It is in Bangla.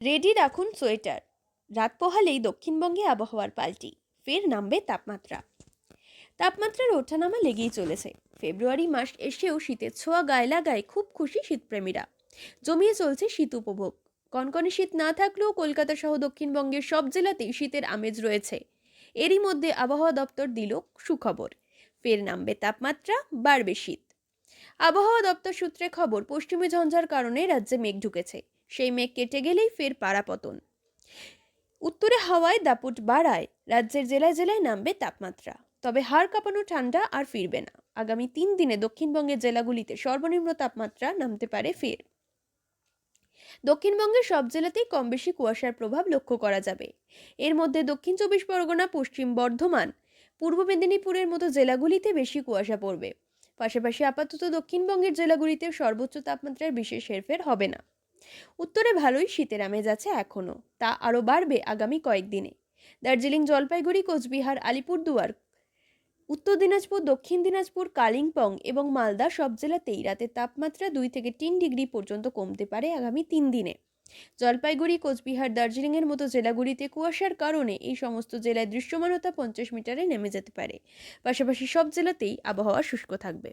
রেডি রাখুন সোয়েটার। রাত পোহালেই দক্ষিণবঙ্গে আবহাওয়ার পাল্টি, ফের নামবে তাপমাত্রা। তাপমাত্রার ওঠানামা লেগেই চলেছে। ফেব্রুয়ারি মাস এসেও শীতের ছোঁয়া গায়ে লাগায় খুব খুশি শীতপ্রেমীরা। জমিয়ে চলছে শীত উপভোগ। কনকনে শীত না থাকলেও কলকাতা সহ দক্ষিণবঙ্গের সব জেলাতেই শীতের আমেজ রয়েছে। এরই মধ্যে আবহাওয়া দপ্তর দিল সুখবর, ফের নামবে তাপমাত্রা, বাড়বে শীত। আবহাওয়া দপ্তর সূত্রে খবর, পশ্চিমী ঝঞ্ঝার কারণে রাজ্যে মেঘ ঢুকেছে। সেই মেঘ কেটে গেলেই ফের পাড়াপতন। উত্তরে হাওয়ায় দাপট বাড়ায় রাজ্যের জেলায় জেলায় নামবে তাপমাত্রা। তবে হাড় কাঁপানো ঠান্ডা আর ফিরবে না। আগামী 3 দিনে দক্ষিণবঙ্গের জেলাগুলিতে সর্বনিম্ন তাপমাত্রা নামতে পারে ফের। দক্ষিণবঙ্গের সব জেলাতেই কম বেশি কুয়াশার প্রভাব লক্ষ্য করা যাবে। এর মধ্যে দক্ষিণ 24 পরগনা, পশ্চিম বর্ধমান, পূর্ব মেদিনীপুরের মতো জেলাগুলিতে বেশি কুয়াশা পড়বে। পাশাপাশি আপাতত দক্ষিণবঙ্গের জেলাগুলিতে সর্বোচ্চ তাপমাত্রার বিশেষ হেরফের হবে না। উত্তরে ভালোই শীতের আমেজ আছে এখনও, তা আরও বাড়বে আগামী কয়েকদিনে। দার্জিলিং, জলপাইগুড়ি, কোচবিহার, আলিপুরদুয়ার, উত্তর দিনাজপুর, দক্ষিণ দিনাজপুর, কালিম্পং এবং মালদা সব জেলাতেই রাতের তাপমাত্রা 2 থেকে 3 ডিগ্রি পর্যন্ত কমতে পারে আগামী 3 দিনে। জলপাইগুড়ি, কোচবিহার, দার্জিলিংয়ের মতো জেলাগুলিতে কুয়াশার কারণে এই সমস্ত জেলায় দৃশ্যমানতা 50 মিটারে নেমে যেতে পারে। পাশাপাশি সব জেলাতেই আবহাওয়া শুষ্ক থাকবে।